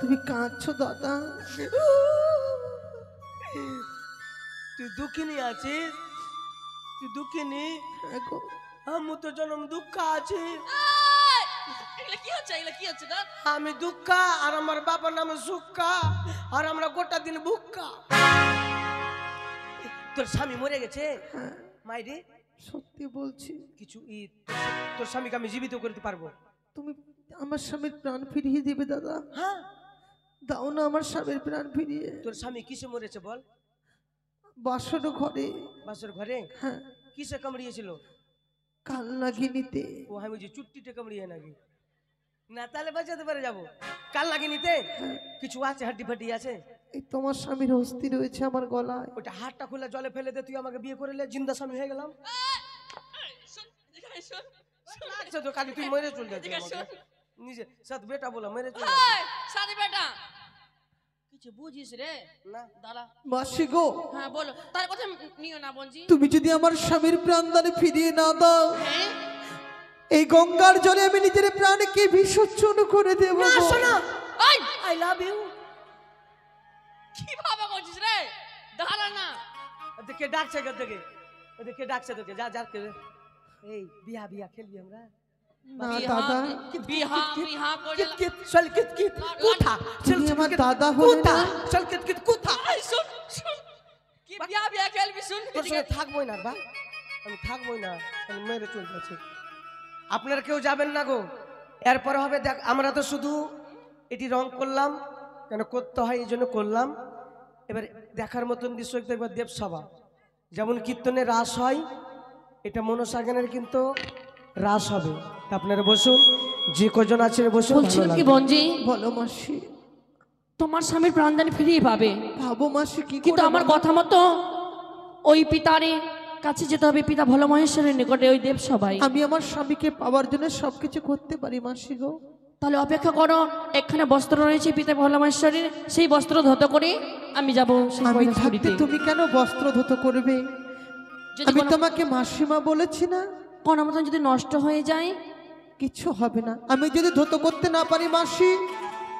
তুমি কাঁদছো দাদা? তুই দুঃখিনী আছিস? তুই দুঃখিনী? আমি তো জন্ম দুঃখ আছি। আমি দুঃখা আর আমার বাবার নামে সুখা আর আমরা গোটা দিন বুক্কা। তোর স্বামী মরে গেছে? মাইরে সত্যি বলছি। কিছু তোর স্বামীকে আমি জীবিত করতে পারবো। তুমি আমার স্বামীর প্রাণ ফিরিয়ে দিবে দাদা? হ্যাঁ দাও না আমার স্বামীর প্রাণ ফিরিয়ে। তোর স্বামী কিসে মরেছে বল? বাসর ঘরে। বাসর ঘরে? হ্যাঁ। কিসে কামড়িয়েছিল? কাল নাগিনীতে। ও আমি বুঝি চুট্টিতে কামড়িয়ে নাকি? না তাহলে বাঁচাতে পারে যাবো। কাল নাগিনীতে কিছু আছে? হাড্ডি ফাড্ডি আছে? এই তোমার স্বামীর অস্থি রয়েছে আমার গলায়। ওটা হাতটা খুলে জলে ফেলে দে, তুই আমাকে বিয়ে করে লে, জিন্দা স্বামী হয়ে গেলাম। লাগছে তো কালি তুই মেরে চল যাচ্ছিস আমাকে। নিজে সাথ বেটা বলা মেরে চল যাচ্ছিস। সাথে বেটা কিছু বুঝিস রে? না দাঁড়া। মাসি গো। হ্যাঁ বলো। তার কথা নিও না বোনজি। তুমি যদি আমার স্বামীর প্রাণদানে ফিরিয়ে না দাও, এই গঙ্গার জলে আমি নিজের প্রাণকে বিসর্জন করে দেব। না শোনো, আই লাভ ইউ। কি ভাবা করছিস রে? দাঁড়া না। দেখে ডাকছে থেকে, দেখে ডাকছে তোকে, যা যা কে। এই বিয়া বিয়া খেলবি আমরা? না দাদা, বিহা বিহা করে কিত চল কিত কোথা চল আমার দাদা হলো না। চল কিত কোথা? শুন শুন কি বিয়া বিয়া খেলবি? শুন তোর সঙ্গে থাকবই না বা, আমি থাকবই না, আমি মেরে চল যাচ্ছি। আপনারা কেউ যাবেন না গো, এরপরে হবে দেখ। আমরা তো শুধু এটি রং করলাম, কেন করতে হয় এই জন্য করলাম। এবার দেখার মতন দৃশ্য একবার দেবসভা, যেমন কীর্তনে রাস হয়, এটা মনসা গানের কিন্তু রাস হবে। আপনারা বসুন, যে কজন আছেন বসুন। বলছিলাম কি বঞ্জি? বলো মাসি। তোমার স্বামীর প্রাণদান ফিরিয়ে পাবে। ভাবো মাসি কি? কিন্তু আমার কথা মতো ওই পিতারে কাছে যেতে হবে, পিতা ভোলা মহেশ্বরের নিকটে, ওই দেব সবাই। আমি আমার স্বামীকে পাওয়ার জন্য সবকিছু করতে পারি মাসি গো। তাহলে অপেক্ষা করো, এখানে বস্ত্র রয়েছে পিতা ভোলা মহেশ্বরের, সেই বস্ত্র ধত করে আমি যাব। আমি থাকতে তুমি কেন বস্ত্র ধত করবে? আমি তোমাকে মাসিমা বলেছি না? কোন মতন যদি নষ্ট হয়ে যায়? কিছু হবে না। আমি যদি ধত করতে না পারি মাসি,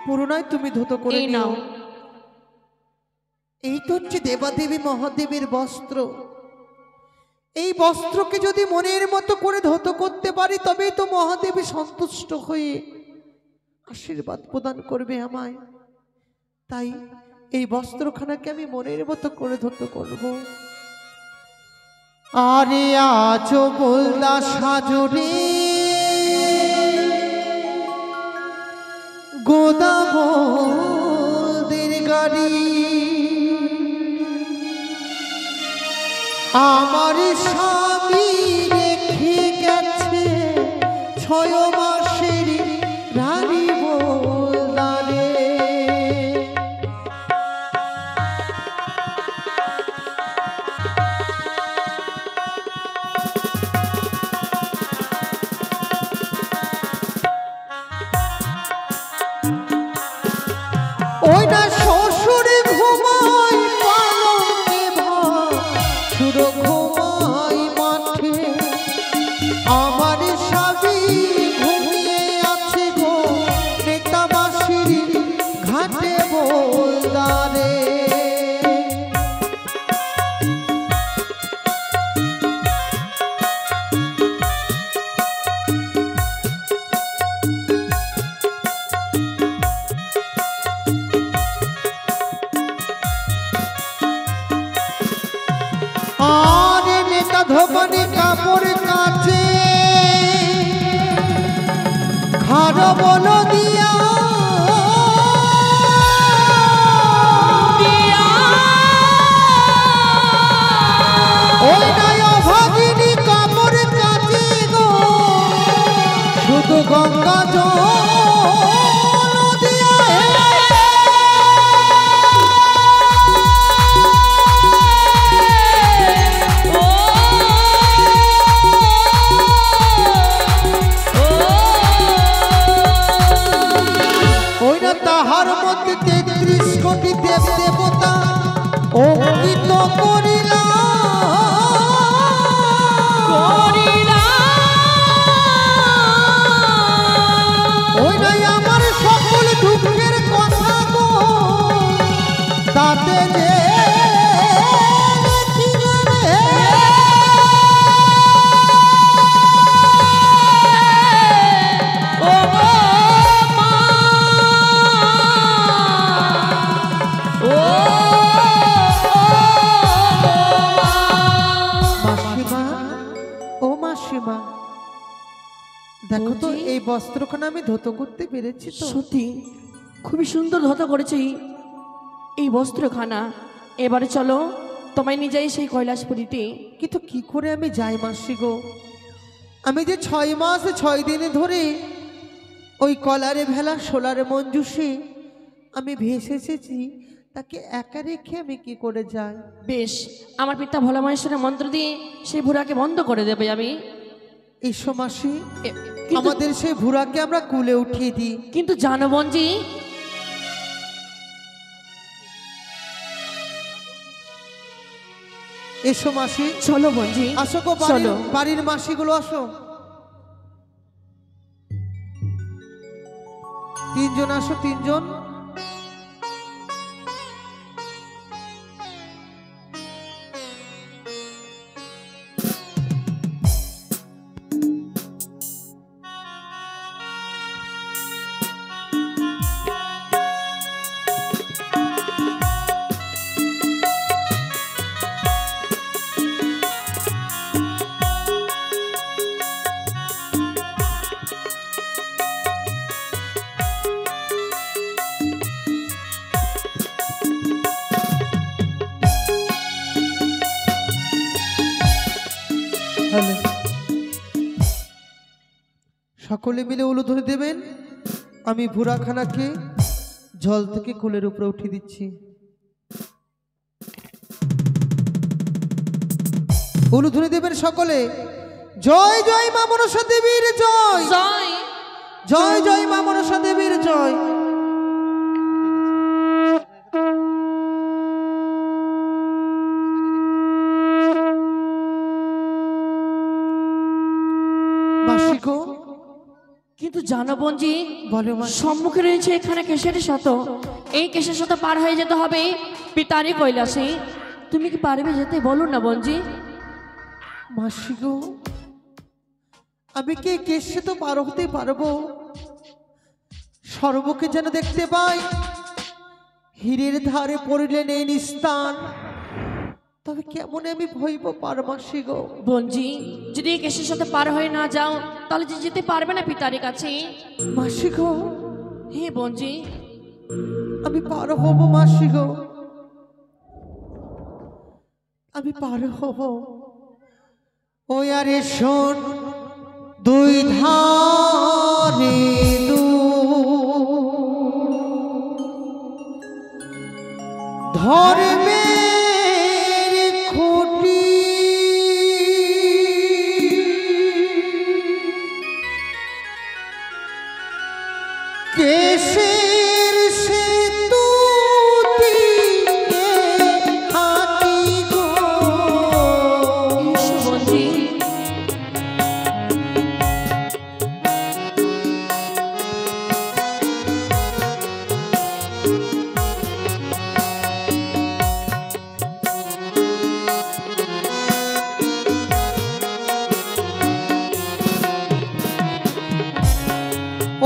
পুরোনায় তুমি ধত করে নাও। এই তো হচ্ছে দেবাদেবী মহাদেবের বস্ত্র। এই বস্ত্রকে যদি মনের মতো করে ধত করতে পারি, তবেই তো মহাদেবী সন্তুষ্ট হয়ে আশীর্বাদ প্রদান করবে আমায়। তাই এই বস্ত্রখানাকে আমি মনের মতো করে ধত করব। আরে আজ বলদা সাজরে গোদাবলদের গাড়ি, আমার স্বামী রেখে গেছে 6 মাসের রানী বলদারে। ওই না শ্বশুর ঘুমায় পালঙ্কে, ভাসুর ঘুমায় মাঠে, আমার স্বামী ঘুমিয়ে আছে গো নেতাবাসীর ঘাটে বলদারে। আরে নেতা ধোপানে কাপড় কাচে, খারো বলো দিয়া ওই নয় অভাগিনী কাপড় কাচে গো, শুধু গঙ্গা জল দিয়া। তাহার মধ্যে 33 কোটি দেব দেবতা অঙ্কিত করিলা, ওই নাই আমার সব বস্ত্রখানা আমি ধৌত করতে পেরেছি তো। সত্যি খুবই সুন্দর ধত করেছে এই বস্ত্রখানা। এবারে চলো তোমায় নিয়ে যাই সেই কৈলাসপুরীতে। কিন্তু কি করে আমি যাই মাসি গো? আমি যে 6 মাস 6 দিন ধরে ওই কলারে ভেলা সোলারে মঞ্জুষে আমি ভেসে এসেছি, তাকে একা রেখে আমি কি করে যাই? বেশ, আমার পিতা ভোলা মহেশ্বরের মন্ত্র দিয়ে সেই ভুরাকে বন্ধ করে দেবে আমি। এসো মাসি, কিন্তু- আমাদের সেই ভুরাকে আমরা কুলে উঠিয়ে দিই। কিন্তু জানো বঞ্জি, এসো মাসি, চলো বঞ্জি, আসো গো, চলো। বাড়ির মাসিগুলো আসো। 3 জন আসো, 3 জন। হ্যালো। সকলে মিলে উলুধ্বনি দেবেন। আমি ভুরাখানাকে জল থেকে কুলের উপরে উঠিয়ে দিচ্ছি। উলুধ্বনি দেবেন সকলে। জয় জয় মা মনসা দেবীর জয়, জয়। জয় জয় মা মনসা দেবীর জয়। মাসি গো, কিন্তু জানো বঞ্জি, বলো মাসি। সম্মুখে রয়েছে এখানে কেশের শত। এই কেশের শত পার হয়ে যেতে হবে পিতারি কৈলাসে। তুমি কি পারবে যেতে? বলো না বঞ্জি। মাসি গো, আমি কি কেশে তো পার হতে পারবো? সর্বকে যেন দেখতে পাই হীরের ধারে পড়িলে নেই নিস্তান, তবে কেমন আমি ভইব পার মাসি গো। বঞ্জি, যদি এই কেশের সাথে পার হয়ে না যাও তাহলে যে যেতে পারবে না পিতারি কাছে। মাসি গো, হে বঞ্জি, আমি পার হব মাসি গো, আমি পার হব। ওই আরে শোন, 2 ধারে ধর্মের খুঁটি, কেশের সেতু দিয়ে হাঁটি গো। এসো বঞ্জি।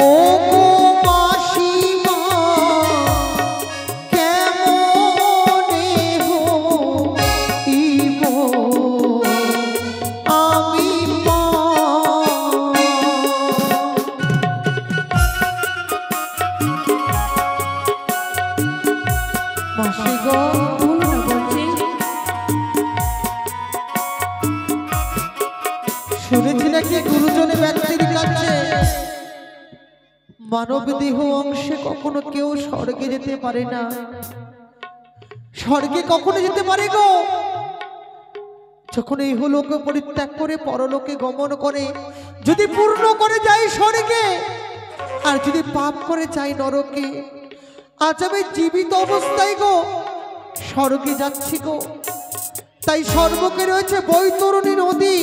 ও গো মাসিমা, কেমনে হইব আমি মা? মাসি গো, বলো না বঞ্জি। শুনেছি নাকি গুরুজনে ব্যক্তির কাছে মানব দেহ অংশে কখনো কেউ স্বর্গে যেতে পারে না। স্বর্গে কখনো যেতে পারে গো যখন এই লোকে পরিত্যাগ করে পরলোকে গমন করে। যদি পূর্ণ করে যায় স্বর্গে, আর যদি পাপ করে যায় নরকে। আজ আমি জীবিত অবস্থায় গো স্বর্গে যাচ্ছি গো। তাই সর্বকে রয়েছে বৈতরণী নদী,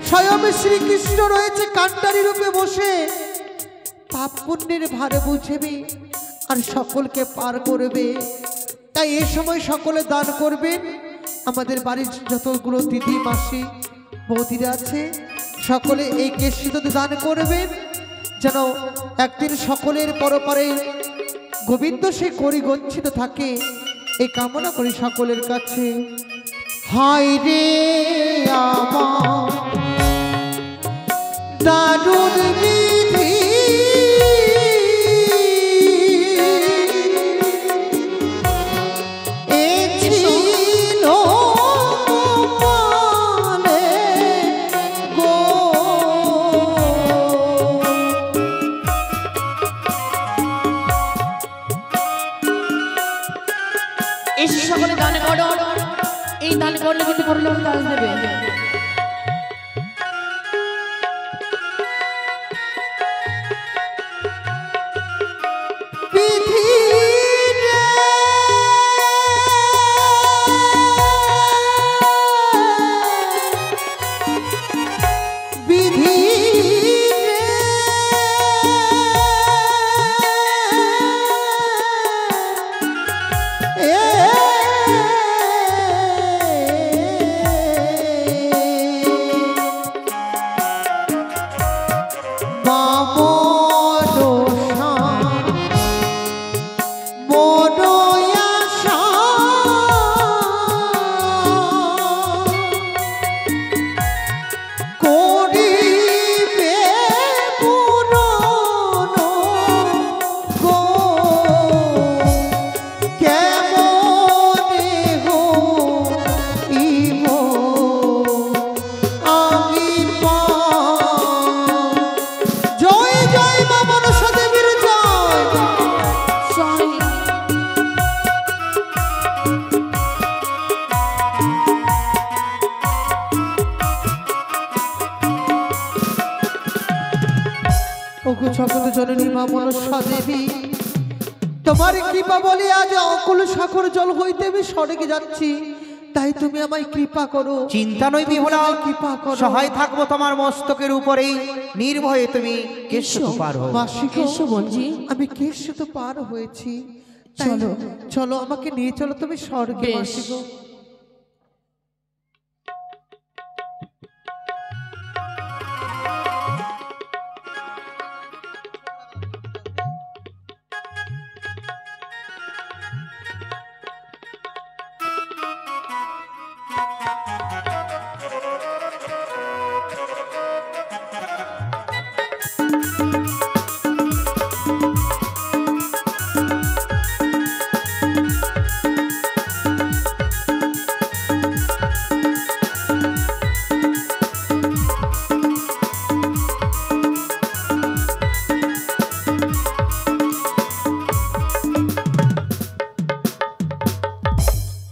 স্বয়ং শ্রীকৃষ্ণ রয়েছে কান্ডারি রূপে বসে। পাপ পুণ্যের ভারে বুঝবে আর সকলকে পার করবে। তাই এই সময় সকলে দান করবেন। আমাদের বাড়ির যতগুলো দিদি মাসি বৌদিরা আছে সকলে এই কেশিতে দান করবেন, যেন একদিন সকলের পরপারে গোবিন্দ সে করি গচ্ছিত থাকে। এই কামনা করি সকলের কাছে। হায় রে আমার দারুণ বিধি এ ছিল গোপালে গো। এসে সকলে দান করো, এই দান করলে কিন্তু পরলোক কাজ দেবে। বিধি রে বিধি জগৎ জননী মা মনসা দেবী, তোমার কৃপা বলে আজ অকুল সাগর জল হইতে আমি স্বর্গে যাচ্ছি, তাই তুমি আমায় কৃপা করো। চিন্তা নই বিহুলা, কৃপা করো। সহায় থাকবো তোমার মস্তকের উপরেই, নির্ভয়ে তুমি কেশত পার হও। মাসিকে এসো বলছি, আমি কেশত পার হয়েছি, তাই চলো। চলো আমাকে নিয়ে চলো তুমি স্বর্গে বেশ। মাসিগো।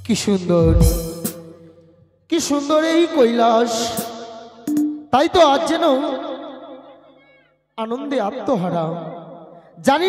কি সুন্দর, কি সুন্দর এই কৈলাস, তাই তো আজ যেন আনন্দে আত্মহারা। জানি